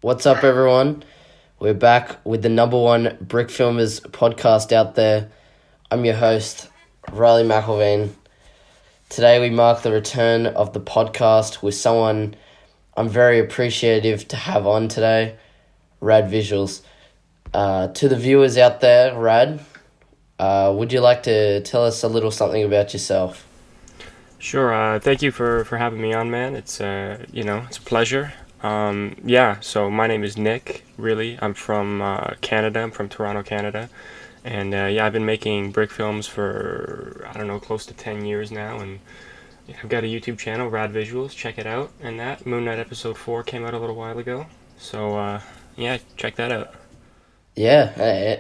What's up, everyone? We're back with the number one brickfilmers podcast out there. I'm your host, Riley McElveen. Today we mark the return of the podcast with someone I'm very appreciative to have on today, Radvisuals. To the viewers out there, Rad, would you like to tell us a little something about yourself? Sure. Thank you for having me on, man. It's it's a pleasure. So my name is Nick. Really, I'm from Canada. I'm from Toronto, Canada, and I've been making brick films for I don't know, close to 10 years now, and I've got a YouTube channel, Radvisuals. Check it out. And that Moon Knight episode 4 came out a little while ago, so check that out. Yeah,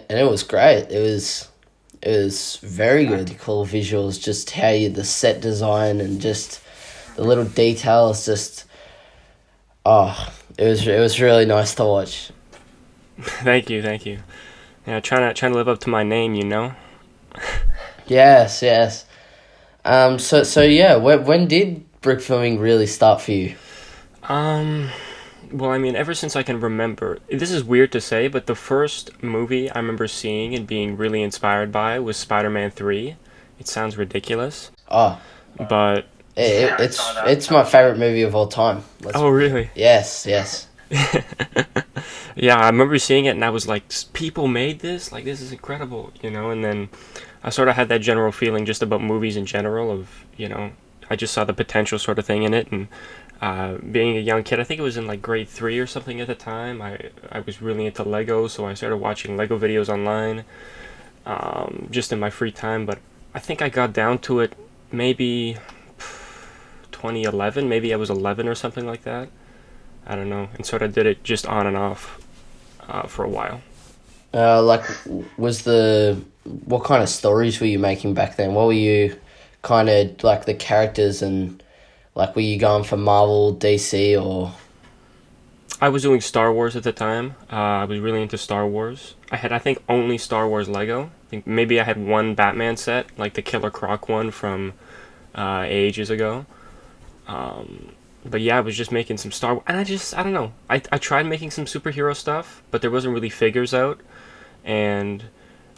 and it was great. It was very good. Cool visuals, just the set design and just the little details. It was really nice to watch. Thank you. Yeah, trying to live up to my name, you know. Yes, yes. So yeah. When did brick filming really start for you? Um, Well, I mean, ever since I can remember, this is weird to say, but the first movie I remember seeing and being really inspired by was Spider-Man 3. It sounds ridiculous, Oh, but it's my favorite movie of all time. oh, really? Yes, yes. Yeah, I remember seeing it and I was like, People made this? Like, this is incredible, you know? And then I sort of had that general feeling just about movies in general I just saw the potential sort of thing in it. And being a young kid, I think it was in like grade 3 or something at the time, I was really into Lego, so I started watching Lego videos online, just in my free time. But I think I got down to it maybe 2011, maybe I was 11 or something like that. I don't know, and sort of did it just on and off for a while. Like, was the what kind of stories were you making back then? What were you kind of like the characters and like were you going for Marvel, DC, or? I was doing Star Wars at the time. I was really into Star Wars. I had, I think, only Star Wars Lego. I think maybe I had one Batman set, like the Killer Croc one from ages ago. But yeah, I was just making some Star Wars, and I don't know. I tried making some superhero stuff, but there wasn't really figures out, and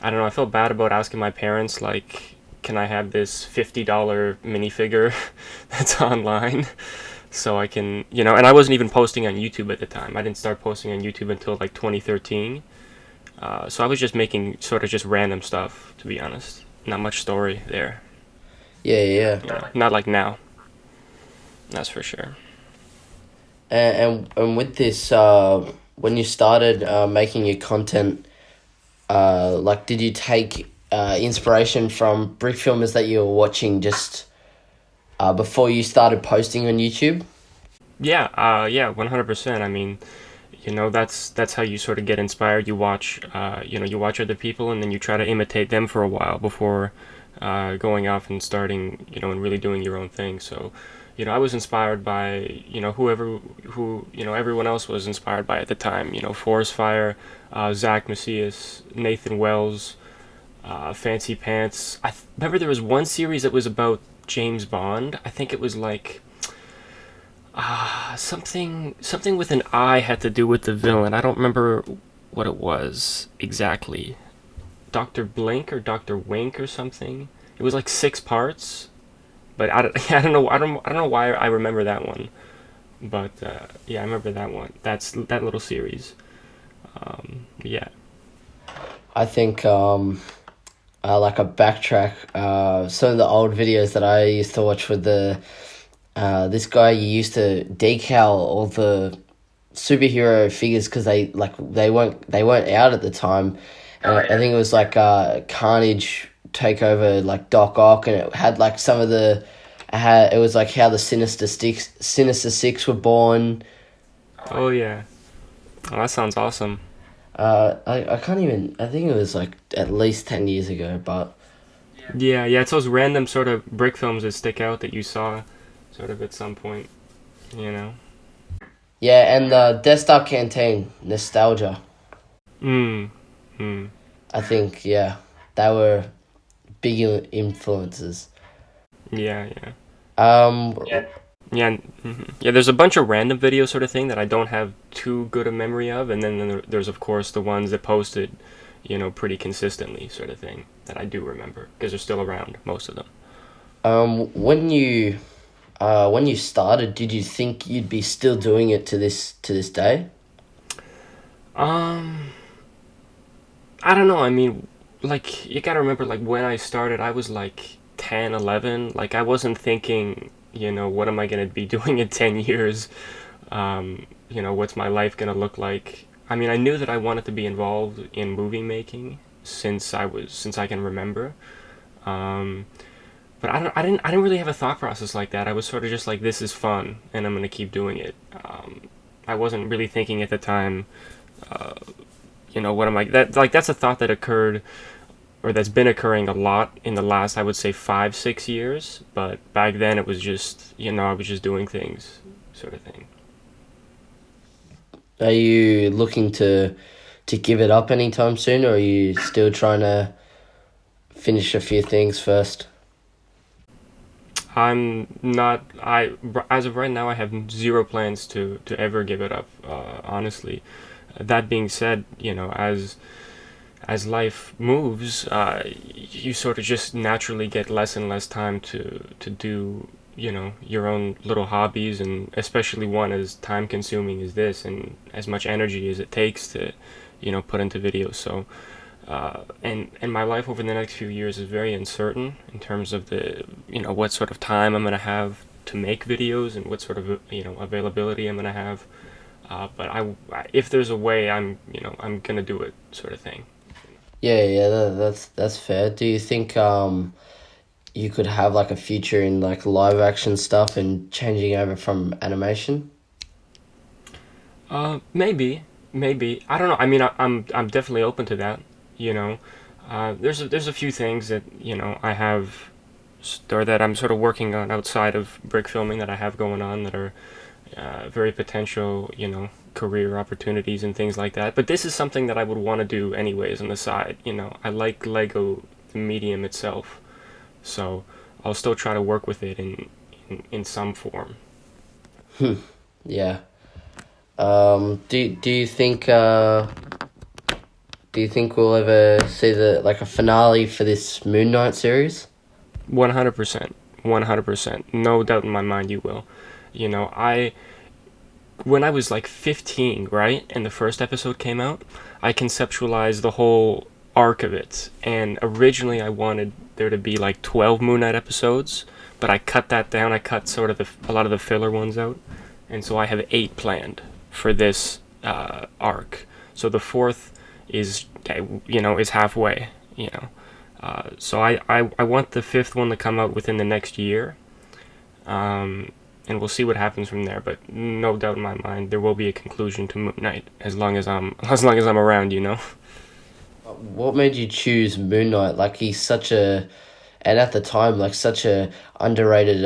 I don't know. I felt bad about asking my parents, like, can I have this $50 minifigure that's online? So I can, and I wasn't even posting on YouTube at the time. I didn't start posting on YouTube until like 2013. So I was just making sort of just random stuff, to be honest. Not much story there. Yeah, yeah. Not like now. That's for sure. And with this, when you started making your content, like, did you take inspiration from brick filmers that you were watching just before you started posting on YouTube? Yeah, 100%. I mean, that's how you sort of get inspired. You watch, you watch other people, and then you try to imitate them for a while before going off and starting, and really doing your own thing. So, I was inspired by, everyone else was inspired by at the time. Forest Fire, Zach Macias, Nathan Wells, Fancy Pants. Remember there was one series that was about James Bond. I think it was like something with an I had to do with the villain. I don't remember what it was exactly. Dr. Blink or Dr. Wink or something. It was like 6 parts, but I don't know. I don't know why I remember that one. But I remember that one. That little series. Yeah. I think like a backtrack, some of the old videos that I used to watch with this guy. You used to decal all the superhero figures because they weren't out at the time, and I think it was like Carnage take over like Doc Ock, and it had like some of it was like how the Sinister Six were born. Oh yeah. Oh, that sounds awesome. I can't even. I think it was like at least 10 years ago, but Yeah. It's those random sort of brick films that stick out that you saw, sort of at some point. You know. yeah, and the Death Star Canteen nostalgia. Mm. Hmm. I think they were big influences. Yeah. Um, Yeah, yeah. There's a bunch of random videos, sort of thing, that I don't have too good a memory of, and then there's of course the ones that posted, pretty consistently, sort of thing, that I do remember because they're still around, most of them. When you started, did you think you'd be still doing it to this day? Um, I don't know. I mean, like you gotta remember, like when I started, I was like 10, 11. Like I wasn't thinking, what am I gonna be doing in 10 years? What's my life gonna look like? I mean, I knew that I wanted to be involved in movie making since I can remember. Um, but I didn't really have a thought process like that. I was sort of just like, this is fun, and I'm gonna keep doing it. I wasn't really thinking at the time, what am I? That's a thought that occurred, or that's been occurring a lot in the last, I would say, 5, 6 years. But back then, it was just, I was just doing things, sort of thing. Are you looking to give it up anytime soon, or are you still trying to finish a few things first? I'm not. As of right now, I have zero plans to ever give it up. Honestly, that being said, as life moves, you sort of just naturally get less and less time to do your own little hobbies, and especially one as time consuming as this, and as much energy as it takes to put into videos. So and my life over the next few years is very uncertain in terms of the what sort of time I'm gonna have to make videos, and what sort of availability I'm gonna have. But if there's a way, I'm gonna do it, sort of thing. Yeah, that's fair. Do you think you could have like a future in like live action stuff and changing over from animation? Maybe. I don't know. I mean, I'm definitely open to that. You know, there's a few things that I have, or that I'm sort of working on outside of brick filming, that I have going on, that are very potential, career opportunities and things like that. But this is something that I would want to do anyways on the side. I like Lego, the medium itself, so I'll still try to work with it in some form. Yeah. Do you think we'll ever see the like a finale for this Moon Knight series? 100%, 100%, no doubt in my mind you will. I when I was like 15, right, and the first episode came out, I conceptualized the whole arc of it. And originally, I wanted there to be like 12 Moon Knight episodes, but I cut that down. I cut sort of a lot of the filler ones out, and so I have 8 planned for this arc. So the fourth is is halfway. So I want the fifth one to come out within the next year. And we'll see what happens from there. But no doubt in my mind, there will be a conclusion to Moon Knight as long as I'm around. What made you choose Moon Knight? Like he's such a, and at the time, like such a underrated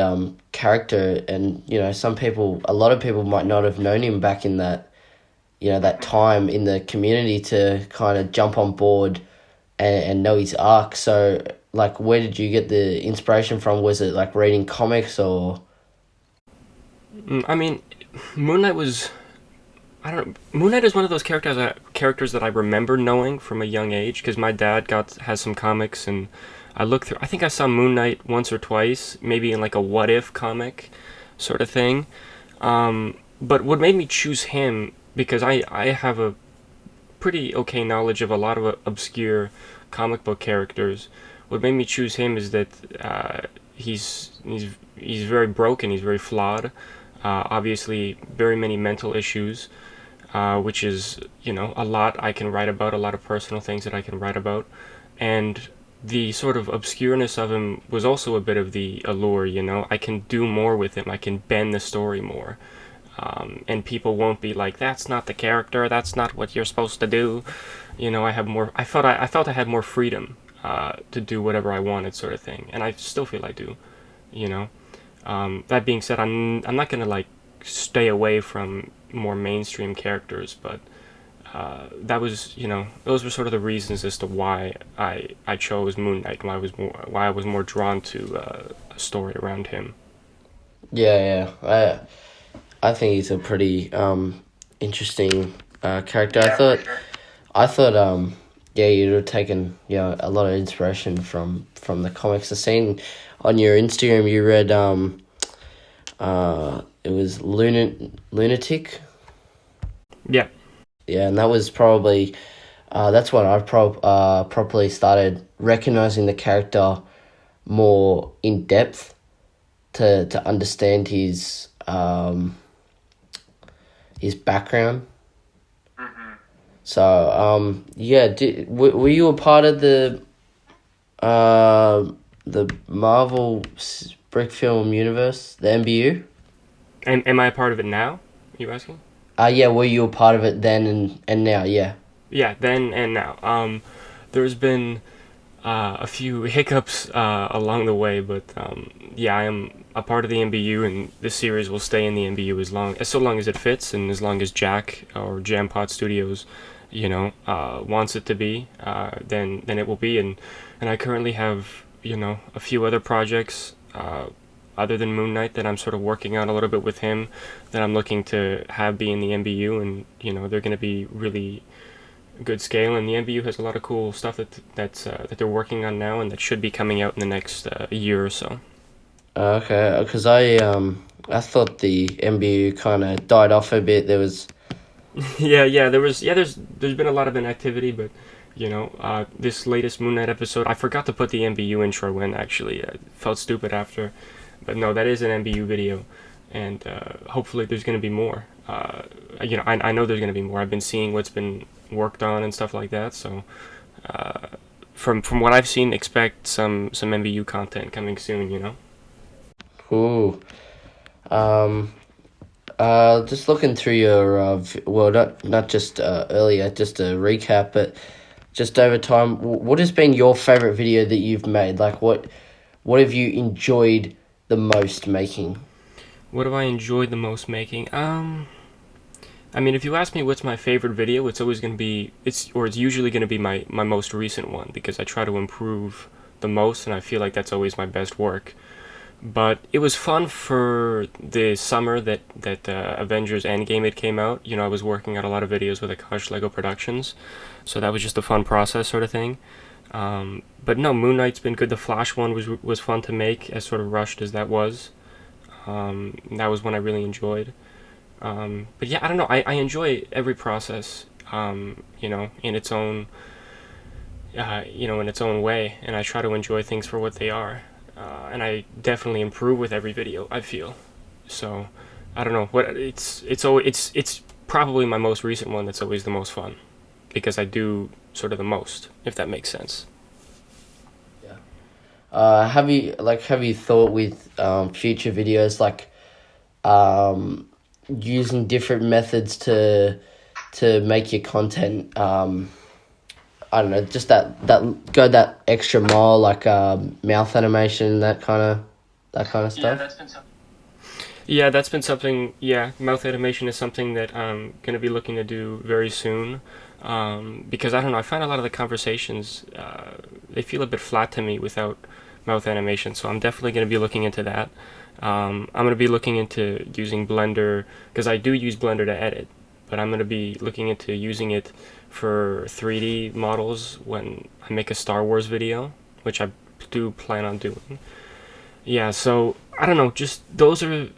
character, and a lot of people might not have known him back in that that time in the community to kind of jump on board and know his arc. So like, where did you get the inspiration from? Was it like reading comics or? I mean, Moon Knight was. I don't know. Moon Knight is one of those characters that I remember knowing from a young age, because my dad has some comics, and I looked through. I think I saw Moon Knight once or twice, maybe in like a What If comic, sort of thing. But what made me choose him, because I have a pretty okay knowledge of a lot of obscure comic book characters. What made me choose him is that he's very broken. He's very flawed. Obviously, very many mental issues, which is a lot I can write about. A lot of personal things that I can write about, and the sort of obscureness of him was also a bit of the allure. I can do more with him. I can bend the story more. And people won't be like, "That's not the character. That's not what you're supposed to do." I have more. I felt I had more freedom to do whatever I wanted, sort of thing, and I still feel I do. You know. That being said, I'm not gonna like stay away from more mainstream characters, but those were sort of the reasons as to why I chose Moon Knight. Why I was more drawn to a story around him. Yeah, yeah. I think he's a pretty interesting character. I thought yeah, you'd have taken a lot of inspiration from the comics. I seen on your Instagram you read it was Lunatic. Yeah. Yeah, and that was probably that's when I properly started recognizing the character more in depth to understand his background. So yeah, were you a part of the Marvel brick film universe, the MBU? Am I a part of it now? You asking? Yeah, were you a part of it then and now? Yeah. Yeah, then and now. There's been a few hiccups along the way, but yeah, I am a part of the MBU, and this series will stay in the MBU so long as it fits, and as long as Jack or Jampot Studios, wants it to be. Then it will be, and I currently have a few other projects. Other than Moon Knight, that I'm sort of working on a little bit with him, that I'm looking to have be in the MBU, and they're going to be really good scale, and the MBU has a lot of cool stuff that they're working on now, and that should be coming out in the next year or so. Okay, because I thought the MBU kind of died off a bit. There was Yeah, there's been a lot of inactivity, but this latest Moon Knight episode, I forgot to put the MBU intro in. Actually, I felt stupid after, but no, that is an MBU video, and hopefully there's going to be more. I know there's going to be more. I've been seeing what's been worked on and stuff like that. So, from what I've seen, expect some MBU content coming soon. cool. Um, just looking through your well, not just earlier, just a recap, but just over time, what has been your favorite video that you've made? Like, what have you enjoyed the most making? What have I enjoyed the most making? I mean, if you ask me what's my favorite video, it's always going to be it's usually going to be my most recent one, because I try to improve the most, and I feel like that's always my best work. But it was fun for the summer that Avengers Endgame it came out. I was working on a lot of videos with Akash Lego Productions, so that was just a fun process sort of thing. But no, Moon Knight's been good. The Flash one was fun to make, as sort of rushed as that was. That was one I really enjoyed. But yeah, I don't know. I enjoy every process, in its own, in its own way, and I try to enjoy things for what they are. And I definitely improve with every video, I feel. So, I don't know what it's probably my most recent one that's always the most fun, because I do sort of the most, if that makes sense. Yeah. Have you thought with future videos like using different methods to make your content I don't know, just that go that extra mile, like mouth animation, that kind of stuff. Yeah, that's been something. Yeah, mouth animation is something that I'm gonna be looking to do very soon. Because I don't know, I find a lot of the conversations they feel a bit flat to me without mouth animation. So I'm definitely gonna be looking into that. I'm gonna be looking into using Blender, because I do use Blender to edit, but I'm gonna be looking into using it for 3D models when I make a Star Wars video, which I do plan on doing. Yeah, so I don't know, just those are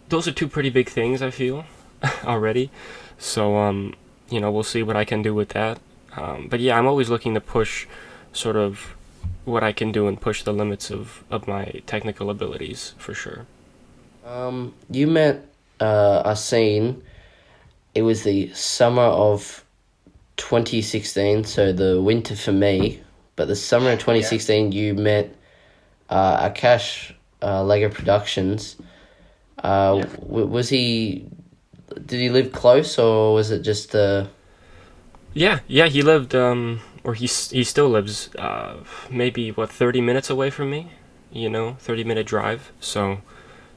two pretty big things I feel already. So we'll see what I can do with that. But yeah, I'm always looking to push sort of what I can do and push the limits of my technical abilities for sure. You met a scene. It was the summer of 2016, so the winter for me. But the summer of 2016, you met Akash Lego Productions. Was he? Did he live close, or was it just? Yeah, he lived or he still lives maybe what 30 minutes away from me. 30-minute drive. So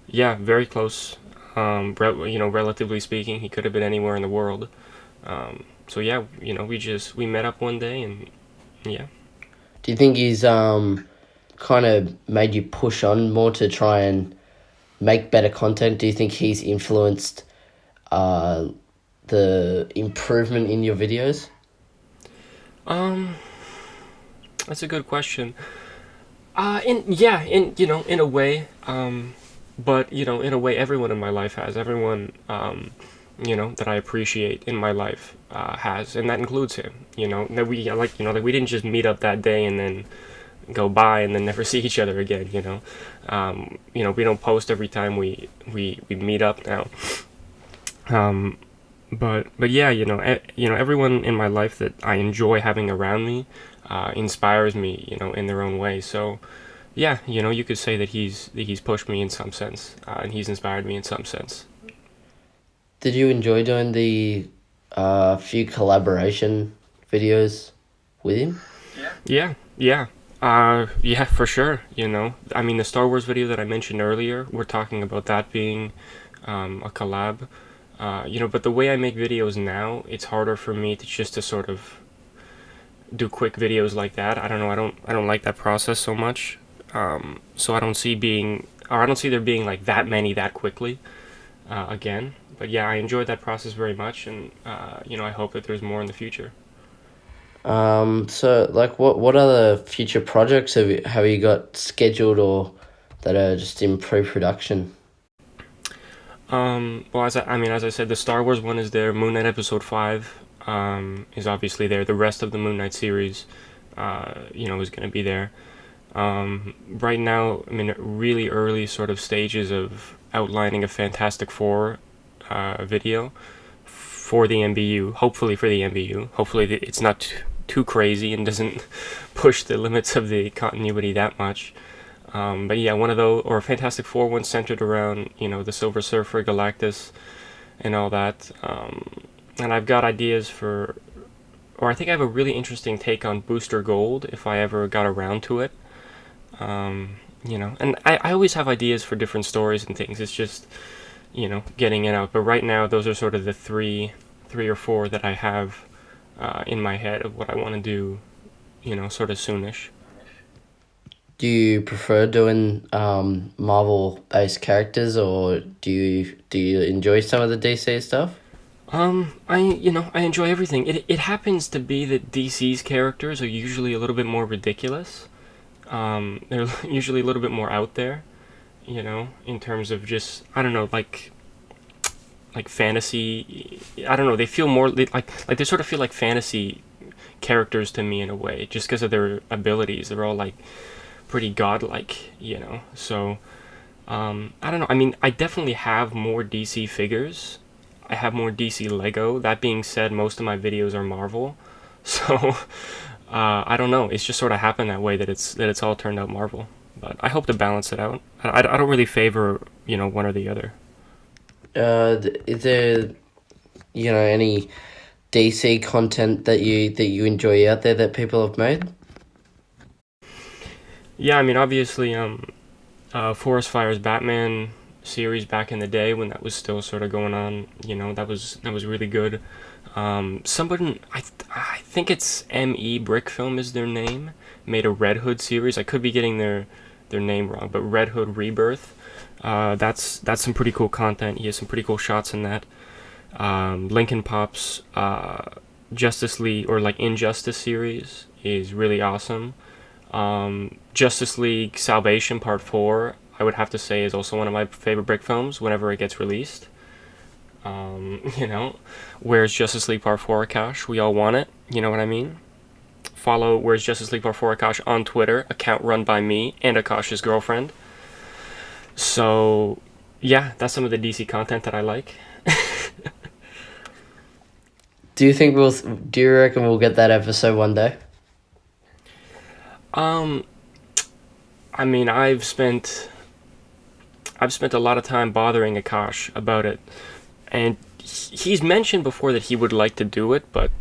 yeah, very close. Relatively speaking, he could have been anywhere in the world. So yeah, we met up one day, and yeah. Do you think he's kind of made you push on more to try and make better content? Do you think he's influenced uh, the improvement in your videos? Um, that's a good question. In a way. But in a way, everyone in my life has. Everyone, that I appreciate in my life has, and that includes him. That we didn't just meet up that day and then go by and then never see each other again. We don't post every time we meet up now. Um, but yeah, everyone in my life that I enjoy having around me inspires me, in their own way. So yeah, you could say that he's pushed me in some sense, and he's inspired me in some sense. Did you enjoy doing the few collaboration videos with him? Yeah, yeah. Yeah, for sure. I mean, the Star Wars video that I mentioned earlier, we're talking about that being a collab. But the way I make videos now, it's harder for me to sort of do quick videos like that. I don't know. I don't like that process so much. So I don't see there being like that many that quickly again. But yeah, I enjoyed that process very much, and I hope that there's more in the future. So like what other future projects have you got scheduled or that are just in pre-production? Well, as I said, the Star Wars one is there. Moon Knight Episode 5 is obviously there. The rest of the Moon Knight series, is going to be there. Right now, I'm in really early sort of stages of outlining a Fantastic Four video for the MBU. Hopefully for the MBU. Hopefully it's not too crazy and doesn't push the limits of the continuity that much. But yeah, one of those, or a Fantastic Four one centered around, the Silver Surfer, Galactus, and all that. And I've got ideas or I think I have a really interesting take on Booster Gold if I ever got around to it. And I always have ideas for different stories and things. It's just, getting it out. But right now, those are sort of the three or four that I have in my head of what I want to do, sort of soonish. Do you prefer doing Marvel-based characters, or do you enjoy some of the DC stuff? I enjoy everything. It happens to be that DC's characters are usually a little bit more ridiculous. They're usually a little bit more out there, in terms of just, I don't know, like fantasy. I don't know. They feel more like they sort of feel like fantasy characters to me in a way, just because of their abilities. They're all like pretty godlike, So I don't know. I mean, I definitely have more DC figures. I have more DC Lego. That being said, most of my videos are Marvel, so I don't know. It's just sort of happened that way that it's all turned out Marvel. But I hope to balance it out. I don't really favor one or the other. Is there any DC content that you enjoy out there that people have made? Yeah, I mean, obviously, Forest Fire's Batman series back in the day when that was still sort of going on, that was really good. Somebody, I think it's brickfilm is their name, made a Red Hood series. I could be getting their name wrong, but Red Hood Rebirth. That's some pretty cool content. He has some pretty cool shots in that. Lincoln Pop's Justice League or like Injustice series is really awesome. Justice League Salvation Part 4, I would have to say, is also one of my favorite brick films whenever it gets released. Where's Justice League Part 4, Akash? We all want it. You know what I mean? Follow Where's Justice League Part 4, Akash on Twitter, account run by me and Akash's girlfriend. So, yeah, that's some of the DC content that I like. Do you reckon we'll get that episode one day? I mean, I've spent a lot of time bothering Akash about it, and he's mentioned before that he would like to do it, but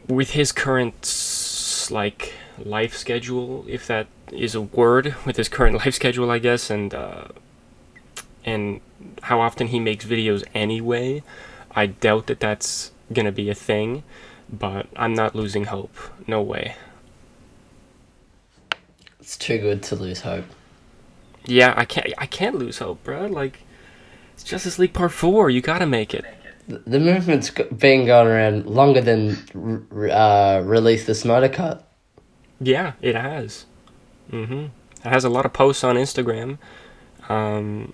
with his current like life schedule, if that is a word, with his current life schedule, I guess, and how often he makes videos anyway, I doubt that that's gonna be a thing. But I'm not losing hope. No way. It's too good to lose hope. Yeah, I can't lose hope, bro. Like, it's Justice League Part 4. You gotta make it. The movement's been going around longer than release the Snyder Cut. Yeah, it has. It has a lot of posts on Instagram. Um,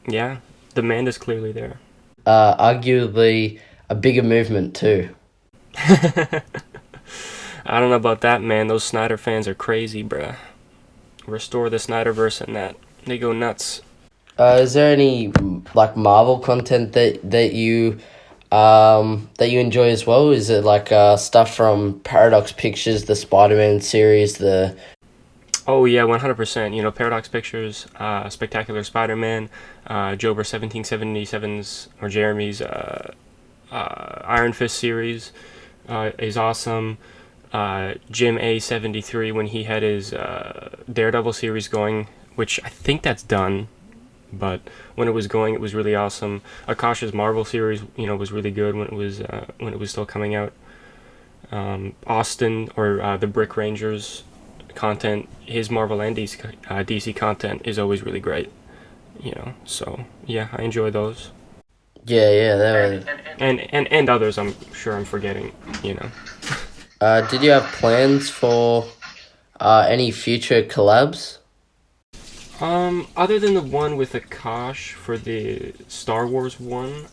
yeah, demand is clearly there. Arguably a bigger movement too. I don't know about that, man. Those Snyder fans are crazy, bruh. Restore the Snyderverse and that. They go nuts. Is there any like Marvel content that you enjoy as well? Is it like stuff from Paradox Pictures, the Spider-Man series, the Oh yeah, 100%. You know, Paradox Pictures, Spectacular Spider-Man, Jober 1777's or Jeremy's Iron Fist series is awesome. Jim A73 when he had his Daredevil series going, which I think that's done, but when it was going, it was really awesome. Akasha's Marvel series, you know, was really good when it was still coming out. Austin or the Brick Rangers content, his Marvel and DC content is always really great. You know, so yeah, I enjoy those, yeah, they were. and others. I'm sure I'm forgetting. You know. Did you have plans for any future collabs? Other than the one with Akash for the Star Wars one,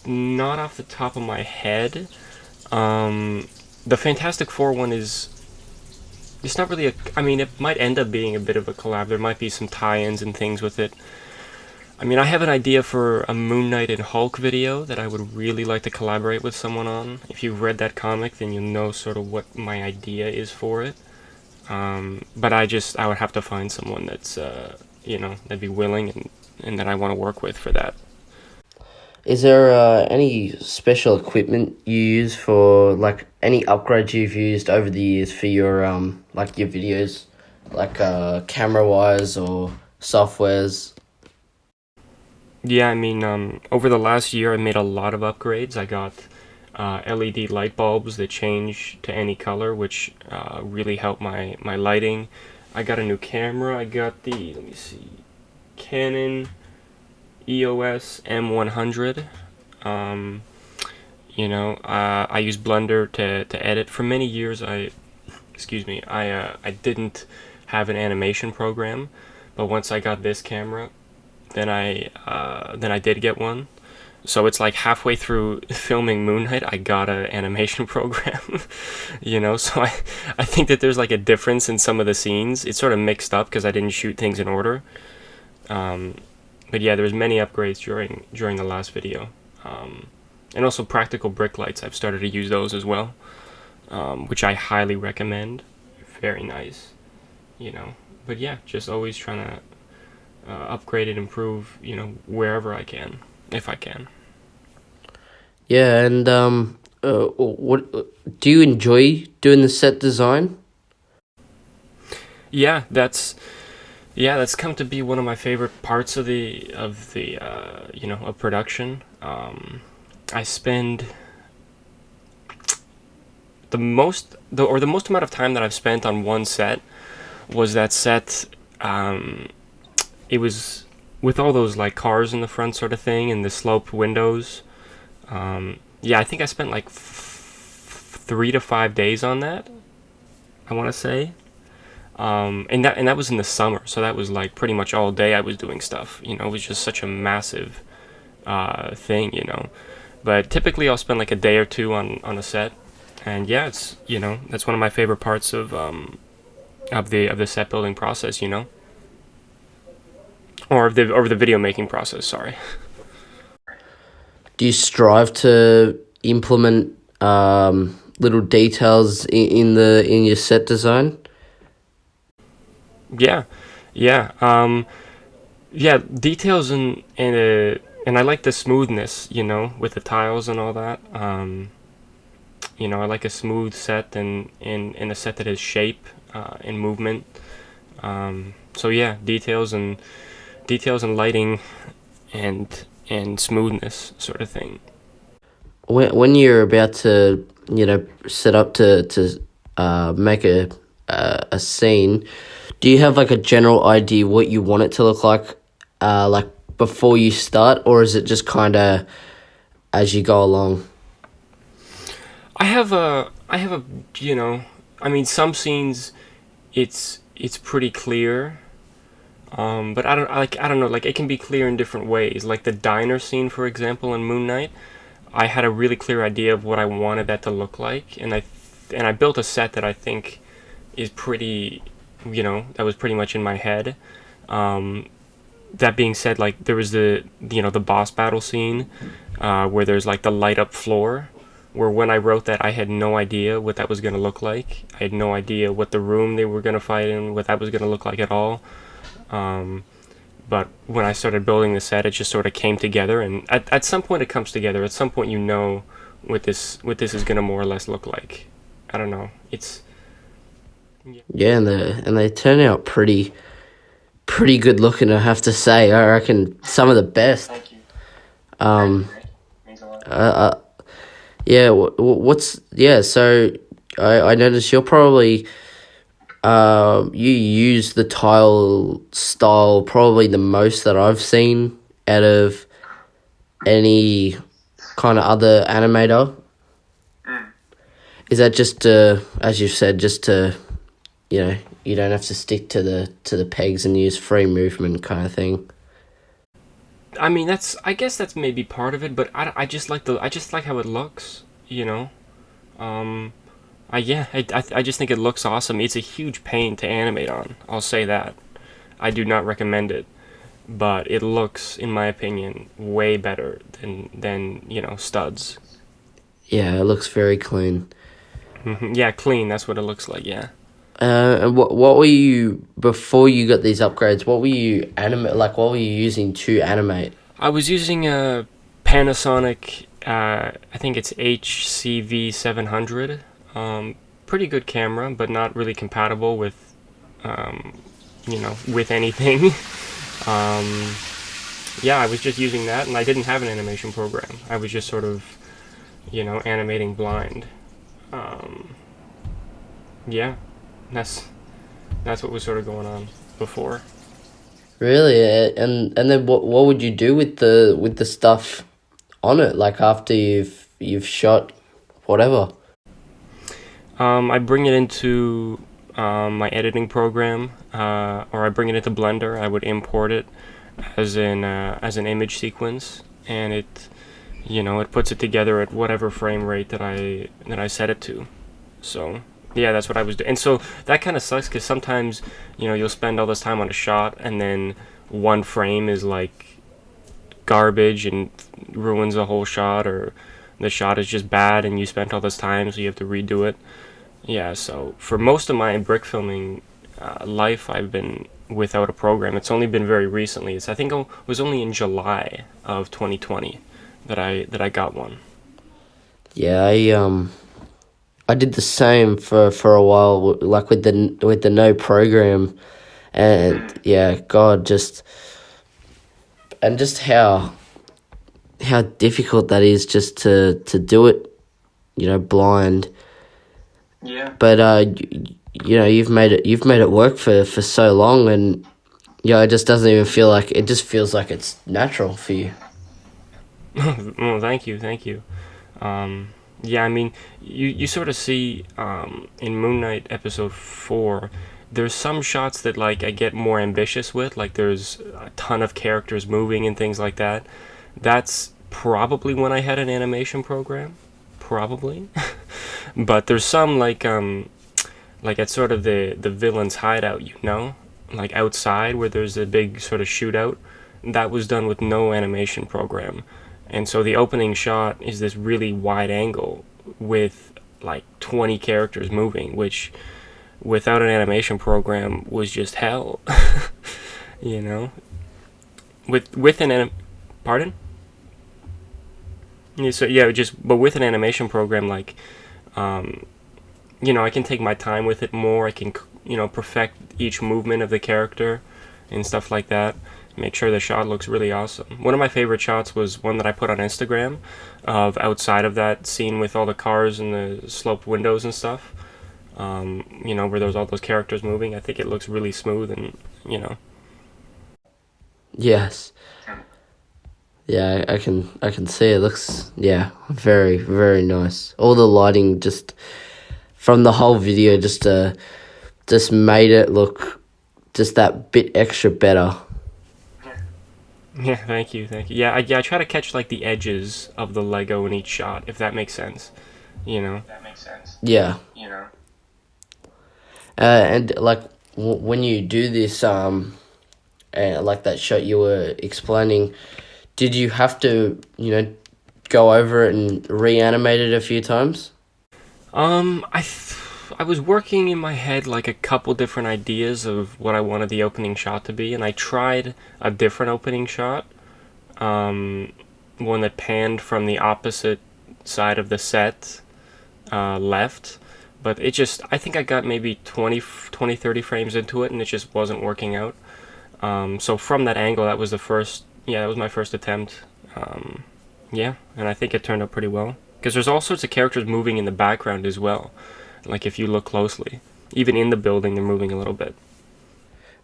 not off the top of my head. The Fantastic Four one is. It's not really a. I mean, it might end up being a bit of a collab. There might be some tie-ins and things with it. I mean, I have an idea for a Moon Knight and Hulk video that I would really like to collaborate with someone on. If you've read that comic, then you'll know sort of what my idea is for it. But I would have to find someone that's, that'd be willing and that I want to work with for that. Is there any special equipment you use for like any upgrades you've used over the years for your like your videos, like camera wise or softwares? Yeah, I mean, over the last year, I made a lot of upgrades. I got LED light bulbs that change to any color, which really help my lighting. I got a new camera. I got let me see, Canon EOS M100. I use Blender to edit. For many years, I didn't have an animation program, but once I got this camera, then I did get one. So it's like halfway through filming Moon Knight, I got an animation program. So I think that there's like a difference in some of the scenes. It's sort of mixed up because I didn't shoot things in order. But yeah, there's many upgrades during the last video. And also practical brick lights. I've started to use those as well, which I highly recommend. Very nice, But yeah, just always trying to upgrade and improve, wherever I can, if I can. Yeah, and what do you enjoy doing the set design? Yeah, that's come to be one of my favorite parts of of production. I spend the most amount of time that I've spent on one set was that set. It was with all those like cars in the front sort of thing and the sloped windows. I think I spent like 3 to 5 days on that, I want to say. And that was in the summer, so that was like pretty much all day I was doing stuff. It was just such a massive thing. But typically I'll spend like a day or two on a set, and yeah, it's that's one of my favorite parts of the set building process. Or the video making process. Sorry. Do you strive to implement little details in your set design? Yeah, yeah, Details and I like the smoothness, with the tiles and all that. I like a smooth set and a set that has shape and movement. So yeah, details and lighting and smoothness sort of thing. When you're about to set up to make a scene, do you have like a general idea what you want it to look like before you start, or is it just kind of as you go along? I have a, I mean, some scenes, it's pretty clear. But I don't know, like it can be clear in different ways. Like the diner scene, for example, in Moon Knight, I had a really clear idea of what I wanted that to look like, and I built a set that I think is pretty, that was pretty much in my head. Um, that being said, like there was the boss battle scene, where there's like the light up floor, where when I wrote that I had no idea what that was gonna look like. I had no idea what the room they were gonna fight in, what that was gonna look like at all. Um, but when I started building the set, it just sort of came together, and at some point it comes together. At some point, what this is gonna more or less look like. I don't know. It's yeah. Yeah, and they turn out pretty good looking, I have to say. I reckon some of the best. Thank you. Um, Great. Means a lot. yeah. What's yeah? So I noticed you're probably you use the tile style probably the most that I've seen out of any kind of other animator. Is that just as you said, just to you don't have to stick to the pegs and use free movement kind of thing? I mean, I guess that's maybe part of it, but I just like how it looks. Um, I just think it looks awesome. It's a huge pain to animate on. I'll say that. I do not recommend it, but it looks, in my opinion, way better than studs. Yeah, it looks very clean. Yeah, clean. That's what it looks like. Yeah. And what were you before you got these upgrades? What were you animate like? What were you using to animate? I was using a Panasonic. I think it's HCV 700. Pretty good camera, but not really compatible um, with anything. um, yeah, I was just using that, and I didn't have an animation program. I was just sort of, animating blind. Um, yeah, that's that's what was sort of going on before. Really? And then what would you do with the stuff on it? Like after you've shot whatever. I bring it into my editing program, or I bring it into Blender. I would import it as an image sequence, and it puts it together at whatever frame rate that I set it to. So yeah, that's what I was doing. And so that kind of sucks because sometimes you'll spend all this time on a shot, and then one frame is like garbage and ruins the whole shot, or the shot is just bad and you spent all this time, so you have to redo it. Yeah, so for most of my brick filming life, I've been without a program. It's only been very recently. I think it was only in July of 2020 that I got one. Yeah, I did the same for a while, like with the no program, and yeah, God, just how difficult that is just to do it, blind. Yeah. But you've made it work for so long, and it just doesn't even feel like it just feels like it's natural for you. Well, thank you, thank you. Yeah, I mean, you sort of see in Moon Knight episode 4, there's some shots that like I get more ambitious with, like there's a ton of characters moving and things like that. That's probably when I had an animation program, probably. But there's some like at sort of the villain's hideout, like outside where there's a big sort of shootout. That was done with no animation program. And so the opening shot is this really wide angle with like 20 characters moving, which without an animation program was just hell. you know. With pardon? Yeah, so yeah, but with an animation program, like I can take my time with it more. I can perfect each movement of the character and stuff like that. Make sure the shot looks really awesome. One of my favorite shots was one that I put on Instagram of outside of that scene with all the cars and the sloped windows and stuff. where there's all those characters moving. I think it looks really smooth and, you know. Yes. Yeah, I can see it looks, yeah, very, very nice. All the lighting just from the whole video just made it look just that bit extra better. Yeah, thank you, thank you. Yeah, I try to catch like the edges of the Lego in each shot, if that makes sense. You know. Yeah. And like when you do this, like that shot you were explaining, did you have to, go over it and reanimate it a few times? I was working in my head like a couple different ideas of what I wanted the opening shot to be, and I tried a different opening shot, one that panned from the opposite side of the set, left, but I think I got maybe 30 frames into it, and it just wasn't working out. So from that angle, that was my first attempt. Yeah, and I think it turned out pretty well. Because there's all sorts of characters moving in the background as well. Like if you look closely, even in the building, they're moving a little bit.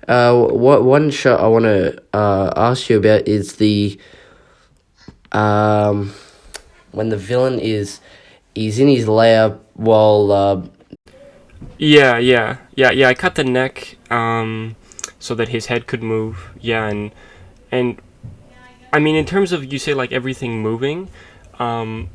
What one shot I want to ask you about is the um when the villain is in his lair while Yeah. I cut the neck so that his head could move. Yeah, and I mean, in terms of you say like everything moving, um,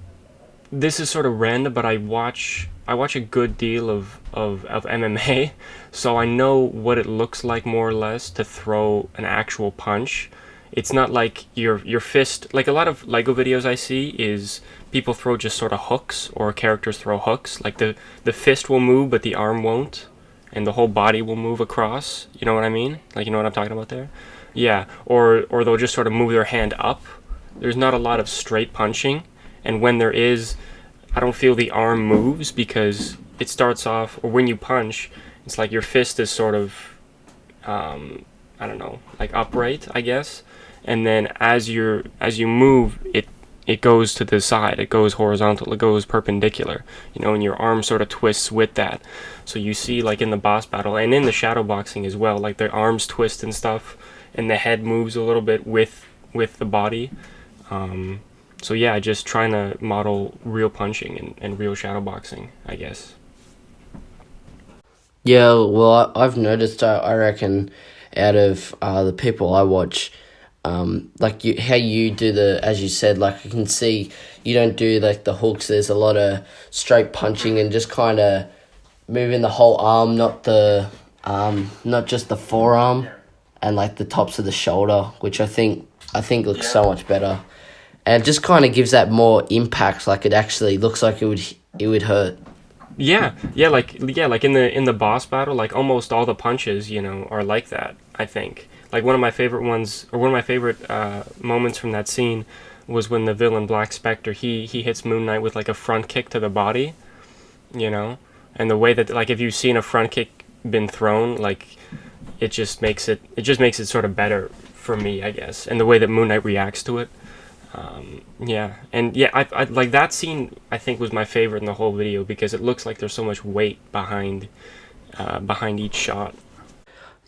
this is sort of random, but I watch a good deal of MMA, so I know what it looks like more or less to throw an actual punch. It's not like your fist. Like a lot of Lego videos I see is people throw just sort of hooks, or characters throw hooks. Like the fist will move, but the arm won't, and the whole body will move across. You know what I mean? Like, you know what I'm talking about there? Yeah. Or they'll just sort of move their hand up. There's not a lot of straight punching, and when there is, I don't feel the arm moves because it starts off, or when you punch, it's like your fist is sort of, I don't know, like upright, I guess, and then as you move, it goes to the side, it goes horizontal, it goes perpendicular, and your arm sort of twists with that. So you see, like in the boss battle and in the shadow boxing as well, like their arms twist and stuff, and the head moves a little bit with the body. So yeah, just trying to model real punching and real shadow boxing, I guess. yeah, well, I've noticed. I reckon, out of the people I watch, like how you do as you said, like I can see you don't do like the hooks. There's a lot of straight punching and just kind of moving the whole arm, not just the forearm and like the tops of the shoulder, which I think looks so much better, and it just kind of gives that more impact. Like it actually looks like it would hurt. Yeah, like in the boss battle, like almost all the punches, are like that. I think like one of my favorite ones, or one of my favorite moments from that scene, was when the villain Black Spectre he hits Moon Knight with like a front kick to the body, you know, and the way that, like, if you've seen a front kick been thrown, like it just makes it sort of better for me, I guess, and the way that Moon Knight reacts to it. Yeah, and yeah, I like that scene. I think was my favorite in the whole video because it looks like there's so much weight behind each shot.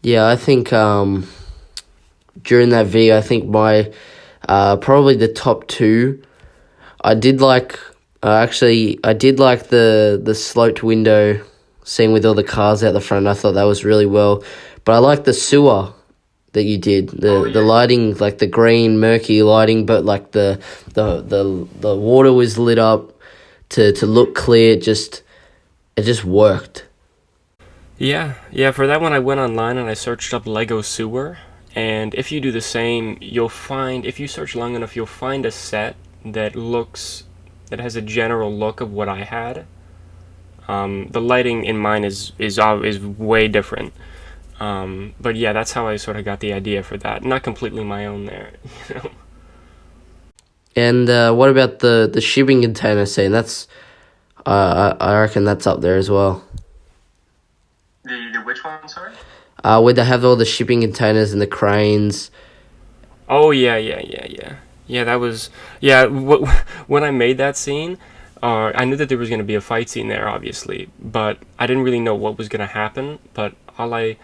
Yeah, I think during that video, I think my probably the top two. I did like I did like the sloped window scene with all the cars out the front. I thought that was really well, but I like the sewer that you did, the lighting, like the green murky lighting, but like the water was lit up to look clear. It just worked. Yeah. For that one, I went online and I searched up Lego sewer. And if you do the same, if you search long enough, you'll find a set that has a general look of what I had. The lighting in mine is way different. But yeah, that's how I sort of got the idea for that. Not completely my own there, you know. And what about the shipping container scene? That's I reckon that's up there as well. The which one? Sorry. Where they have all the shipping containers and the cranes. Oh yeah. Yeah, that was, yeah. When I made that scene, I knew that there was going to be a fight scene there, obviously, but I didn't really know what was going to happen. But all I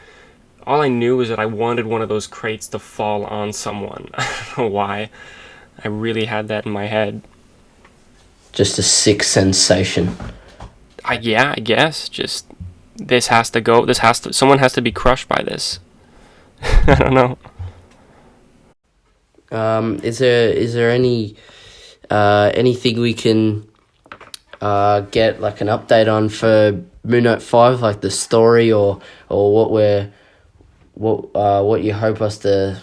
knew was that I wanted one of those crates to fall on someone. I don't know why. I really had that in my head. Just a sick sensation. Yeah, I guess. Just this has to go. Someone has to be crushed by this. I don't know. Is there anything we can get like an update on for Moon Knight 5, like the story or what you hope us to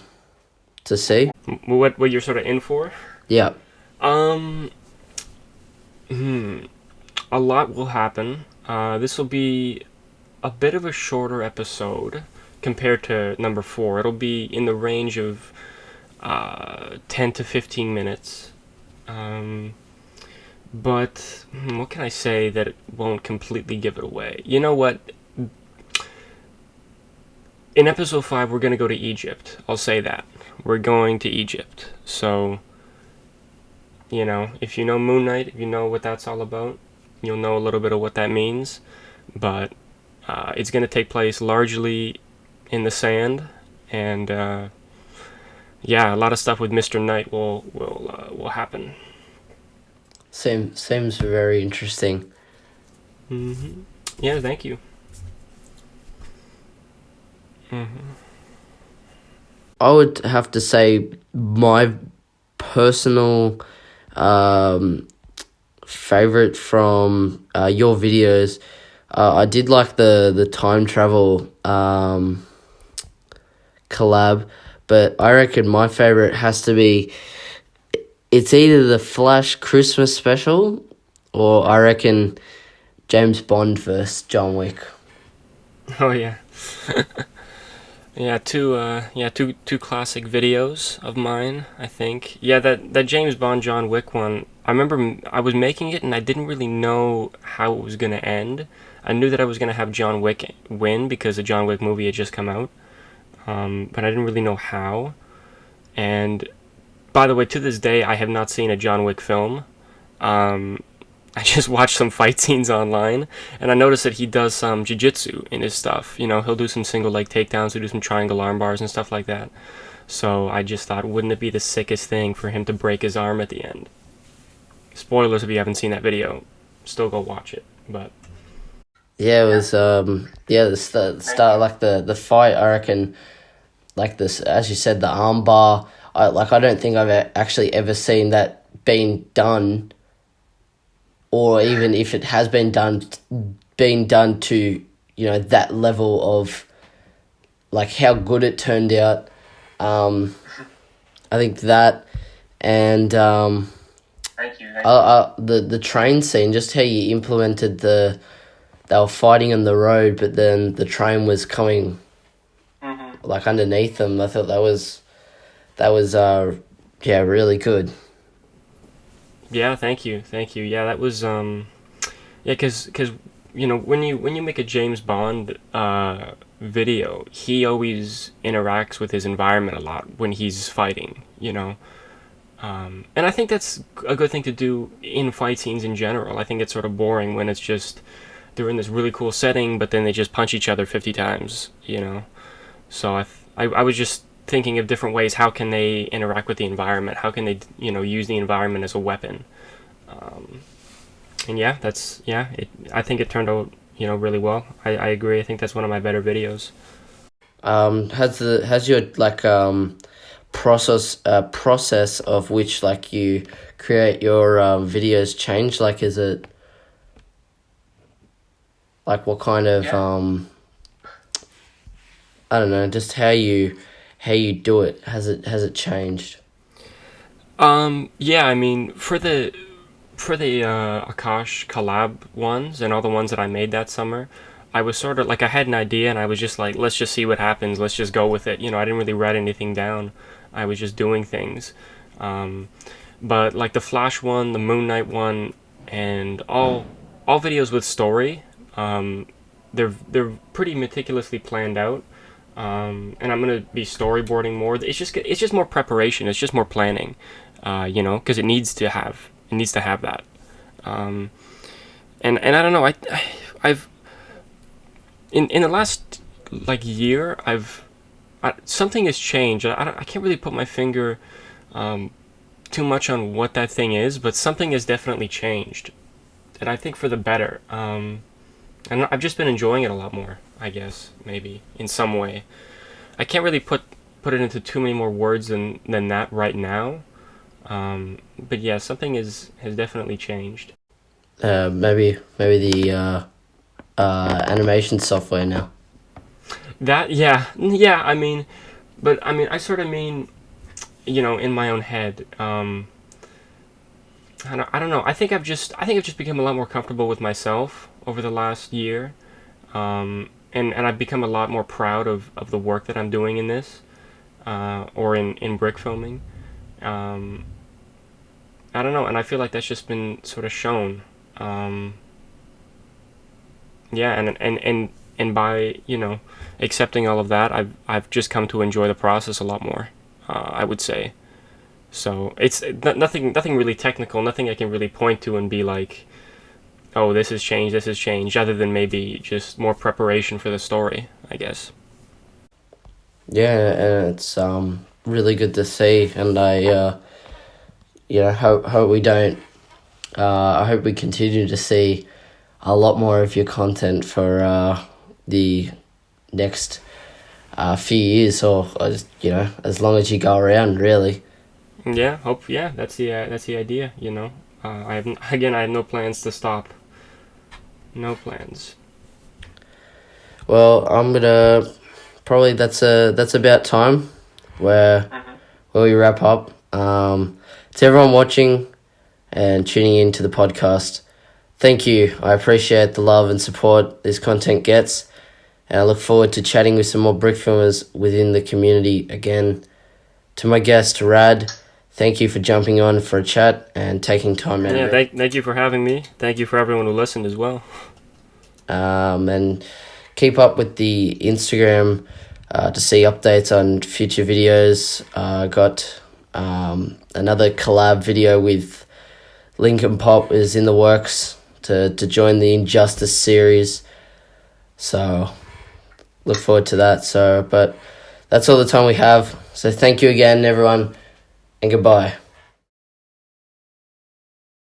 see? What you're sort of in for? Yeah. Um, a lot will happen. This will be a bit of a shorter episode compared to number 4. It'll be in the range of 10 to 15 minutes. But what can I say that it won't completely give it away? You know what? In episode 5, we're going to go to Egypt. I'll say that. We're going to Egypt. So, if you know Moon Knight, if you know what that's all about, you'll know a little bit of what that means. But it's going to take place largely in the sand, and yeah, a lot of stuff with Mr. Knight will happen. Seems very interesting. Yeah, thank you. I would have to say my personal favorite from your videos. I did like the time travel collab, but I reckon my favorite has to be, it's either the Flash Christmas special or I reckon James Bond versus John Wick. Oh yeah. Yeah, two classic videos of mine, I think. Yeah, that James Bond John Wick one, I remember I was making it and I didn't really know how it was going to end. I knew that I was going to have John Wick win because the John Wick movie had just come out. But I didn't really know how. And by the way, to this day, I have not seen a John Wick film. I just watched some fight scenes online, and I noticed that he does some jiu-jitsu in his stuff. He'll do some single leg takedowns, he'll do some triangle arm bars and stuff like that. So I just thought, wouldn't it be the sickest thing for him to break his arm at the end? Spoilers if you haven't seen that video. Still go watch it, but... Yeah, it was the start, like the fight, I reckon, like this, as you said, the arm bar. I don't think I've actually ever seen that being done, or even if it has been done, to that level of like how good it turned out. I think that, and Thank you. the train scene, just how you implemented they were fighting on the road, but then the train was coming like underneath them. I thought that was really good. Yeah, thank you. Yeah, that was because when you make a James Bond video, he always interacts with his environment a lot when he's fighting, and I think that's a good thing to do in fight scenes in general. I think it's sort of boring when it's just they're in this really cool setting, but then they just punch each other 50 times, So I was just thinking of different ways. How can they interact with the environment? How can they, use the environment as a weapon? And yeah, I think it turned out, really well. I agree. I think that's one of my better videos. Has your process of which like you create your videos changed? Like, is it like what kind of I don't know, just how you do it, has it changed? Yeah, I mean, for the Akash collab ones and all the ones that I made that summer, I was sort of like, I had an idea and I was just like, let's just see what happens, let's just go with it. I didn't really write anything down. I was just doing things. But like the Flash one, the Moon Knight one, and all videos with story, they're pretty meticulously planned out. And I'm gonna be storyboarding more. It's just more preparation. It's just more planning, because it needs to have that. And I don't know. I've in the last like year, something has changed. I can't really put my finger too much on what that thing is, but something has definitely changed, and I think for the better. And I've just been enjoying it a lot more, I guess, maybe in some way. I can't really put it into too many more words than that right now. But yeah, something has definitely changed. Maybe the animation software now. That yeah. I sort of mean, in my own head. I don't know. I think I've just become a lot more comfortable with myself over the last year, and I've become a lot more proud of the work that I'm doing in this, or in brick filming. Um, I don't know, and I feel like that's just been sort of shown. Um, yeah, and by accepting all of that, I've just come to enjoy the process a lot more. I would say. So it's nothing really technical, nothing I can really point to and be like, oh, this has changed, other than maybe just more preparation for the story, I guess. Yeah, and it's really good to see, and I hope we don't. I hope we continue to see a lot more of your content for the next few years, or as long as you go around, really. Yeah, that's the idea. I have no plans to stop. No plans. Well, I'm gonna probably that's about time where we wrap up. To everyone watching and tuning into the podcast, thank you. I appreciate the love and support this content gets, and I look forward to chatting with some more brick filmers within the community again. To my guest, Rad, thank you for jumping on for a chat and taking time out of Yeah, it. thank you for having me. Thank you for everyone who listened as well. And keep up with the Instagram to see updates on future videos. Got another collab video with Lincoln Pop is in the works to join the Injustice series. So look forward to that. But that's all the time we have. So thank you again, everyone, and goodbye.